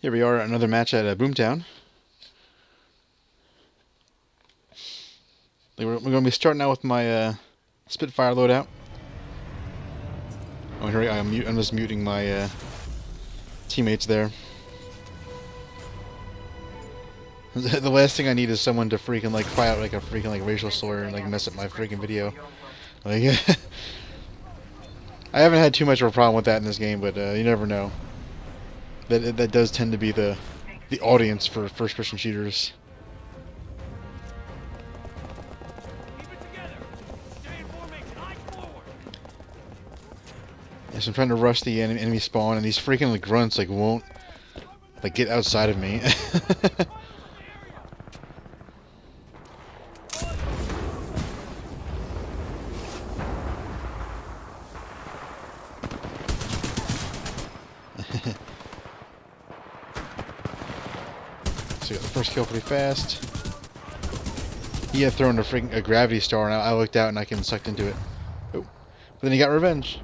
Here we are at another match at Boomtown. We're going to be starting out with my Spitfire loadout. Oh, here I'm just muting my teammates there. The last thing I need is someone to freaking like cry out like a freaking like racial slur and like mess up my freaking video. Like, I haven't had too much of a problem with that in this game, but you never know. That does tend to be the audience for first-person shooters. Yes, I'm trying to rush the enemy spawn, and these freaking like grunts like won't like get outside of me. So got the first kill pretty fast. He had thrown a gravity star, and I looked out and I can sucked into it. Oh, but then he got revenge.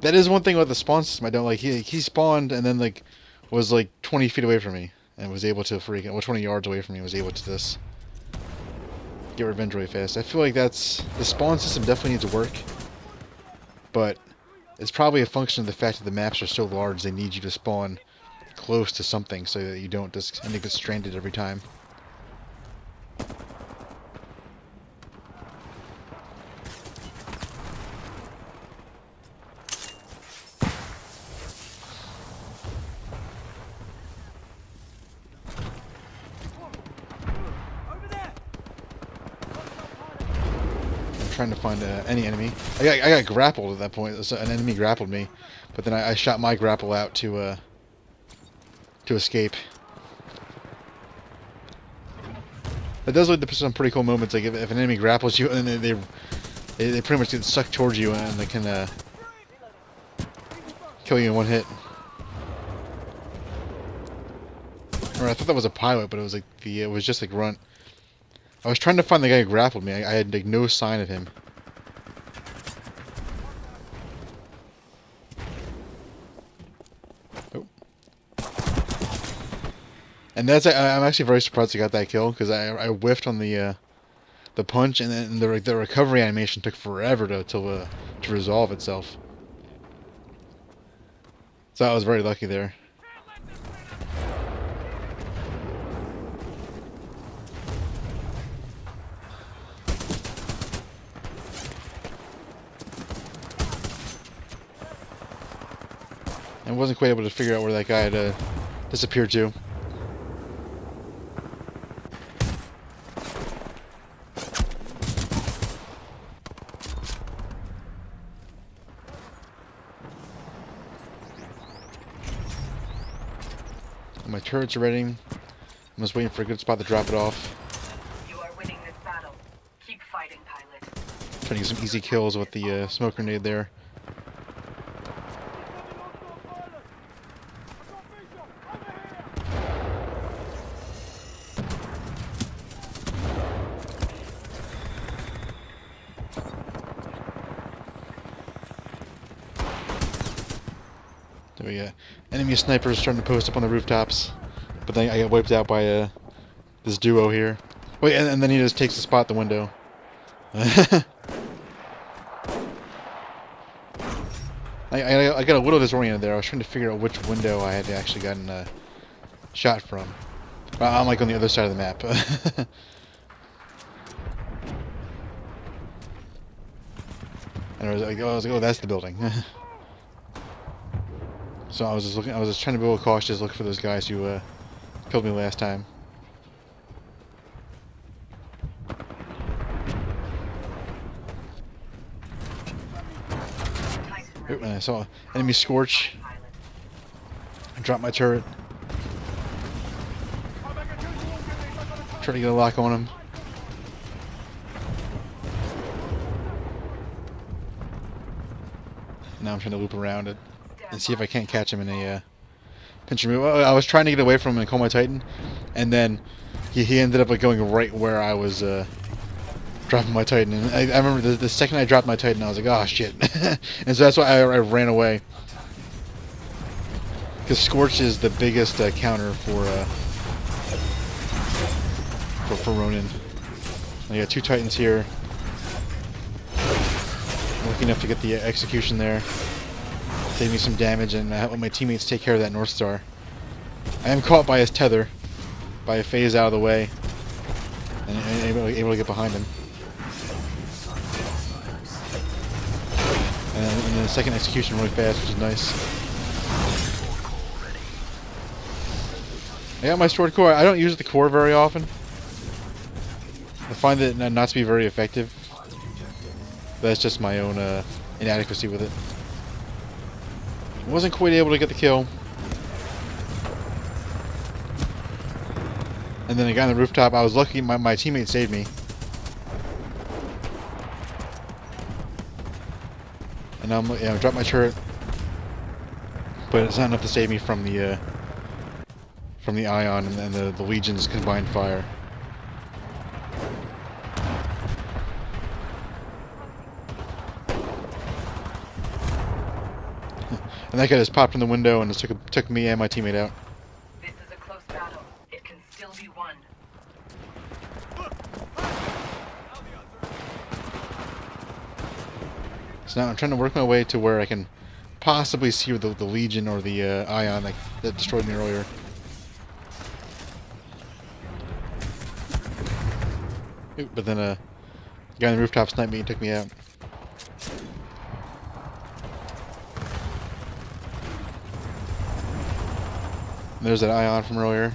That is one thing about the spawn system I don't like. He spawned and then like was like 20 feet away from me and was able to freaking, well, 20 yards away from me, was able to just get revenge really fast. I feel like the spawn system definitely needs to work, but it's probably a function of the fact that the maps are so large. They need you to spawn close to something so that you don't just end up get stranded every time. Trying to find any enemy. I got grappled at that point. So an enemy grappled me, but then I shot my grapple out to escape. That does lead to some pretty cool moments. Like if an enemy grapples you, and they pretty much get sucked towards you, and they can kill you in one hit. Or I thought that was a pilot, but it was like it was just a grunt. I was trying to find the guy who grappled me. I had like no sign of him. Oh. And I'm actually very surprised I got that kill, because I whiffed on the punch, and then the recovery animation took forever to resolve itself. So I was very lucky there. I wasn't quite able to figure out where that guy had disappeared to. My turrets are ready. I'm just waiting for a good spot to drop it off. You are winning this battle. Keep fighting, pilot. Trying to get some easy kills with the smoke grenade there. There we go. Enemy snipers starting to post up on the rooftops, but then I got wiped out by this duo here. Wait, and then he just takes the spot at the window. I got a little disoriented there. I was trying to figure out which window I had actually gotten shot from. I'm like on the other side of the map. And I was like, oh, that's the building. So I was just trying to be a little cautious, look for those guys who killed me last time. Oh, and I saw enemy Scorch. I dropped my turret. Try to get a lock on him. Now I'm trying to loop around it and see if I can't catch him in a pinch and move. I was trying to get away from him and call my Titan, and then he ended up like going right where I was dropping my Titan. And I remember the second I dropped my Titan, I was like, oh shit. And so that's why I ran away. Because Scorch is the biggest counter for Ronin. I got 2 Titans here. Lucky enough to get the execution there. Save me some damage and let my teammates take care of that North Star. I am caught by his tether, by a phase out of the way, and able to get behind him. And then the second execution really fast, which is nice. I got my stored core. I don't use the core very often. I find it not to be very effective. That's just my own inadequacy with it. Wasn't quite able to get the kill. And then I got on the rooftop. I was lucky my teammate saved me. And I'm dropped my turret, but it's not enough to save me from the Ion and the Legion's combined fire. And that guy just popped in the window and just took me and my teammate out. This is a close battle. It can still be won. So now I'm trying to work my way to where I can possibly see the Legion or the Ion that destroyed me earlier. But then the guy on the rooftop sniped me and took me out. And there's that Ion from earlier.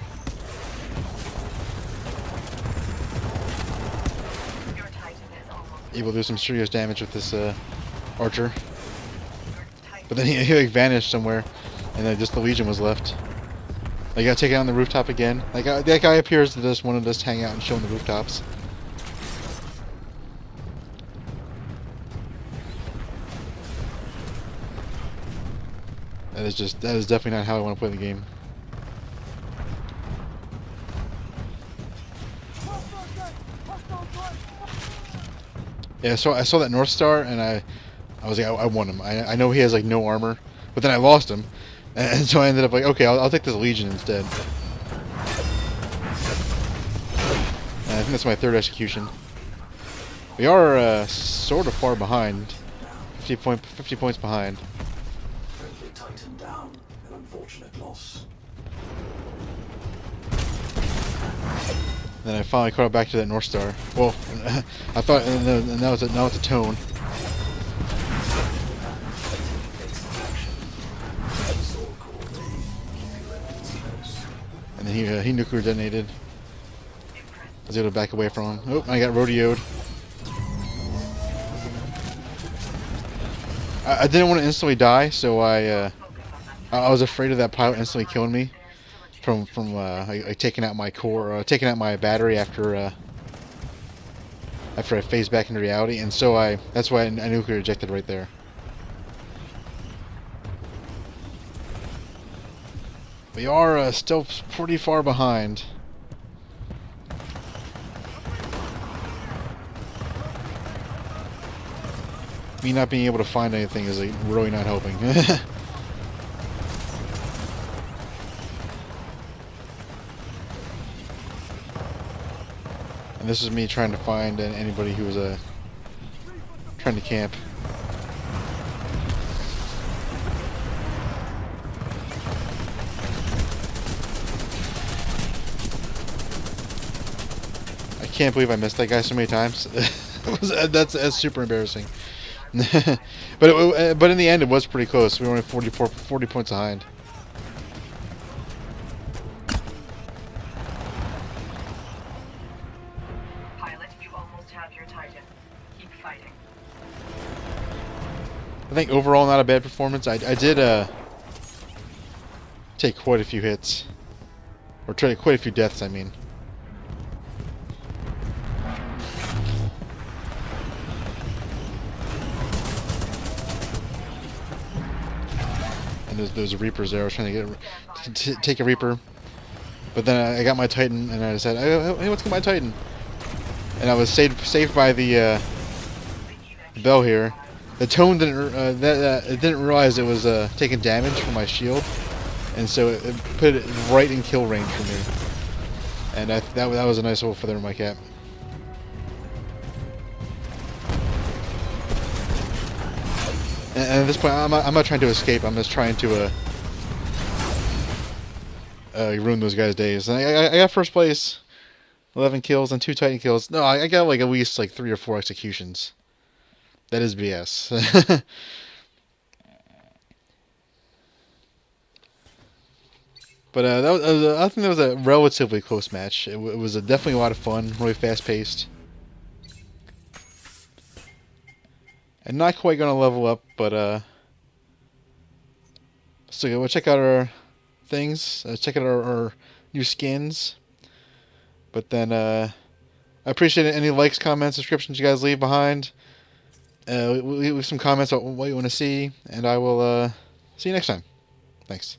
Able to do some serious damage with this archer. But then he like vanished somewhere, and then just the Legion was left. I got taken on the rooftop again. Like that guy appears to just want to just hang out and show him the rooftops. That is definitely not how I want to play the game. Yeah, so I saw that North Star and I was like, I want him. I know he has like no armor, but then I lost him, and so I ended up like, okay, I'll take this Legion instead. And I think that's my 3rd execution. We are sort of far behind, 50 points behind. Titan down, an unfortunate loss. Then I finally caught up back to that North Star. Well, I thought, and now it's a tone. And then he nuclear detonated. I was able to back away from him. Oh, I got rodeoed. I didn't want to instantly die, so I was afraid of that pilot instantly killing me from like taking out my core, taking out my battery after I phased back into reality, and so that's why I nuclear ejected right there. We are still pretty far behind. Me not being able to find anything is like really not helping. And this is me trying to find anybody who was trying to camp. I can't believe I missed that guy so many times. That's super embarrassing. but in the end, it was pretty close. We were only 40 points behind. Pilot, you almost have your Titan. Keep fighting. I think overall not a bad performance. I did take quite a few hits. Or quite a few deaths, I mean. And there's Reapers there. I was trying to take a Reaper. But then I got my Titan, and I said, hey, let's get my Titan. And I was saved by the bell here. The tone didn't it didn't realize it was taking damage from my shield, and so it put it right in kill range for me. And that was a nice little feather in my cap. And at this point, I'm not trying to escape. I'm just trying to ruin those guys' days. And I got first place, 11 kills and 2 Titan kills. No, I got like at least like 3 or 4 executions. That is BS. But I think that was a relatively close match. It was definitely a lot of fun, really fast-paced. And not quite going to level up, but so we'll check out our things, check out our new skins. But then I appreciate any likes, comments, subscriptions you guys leave behind. Leave some comments on what you want to see, and I will see you next time. Thanks.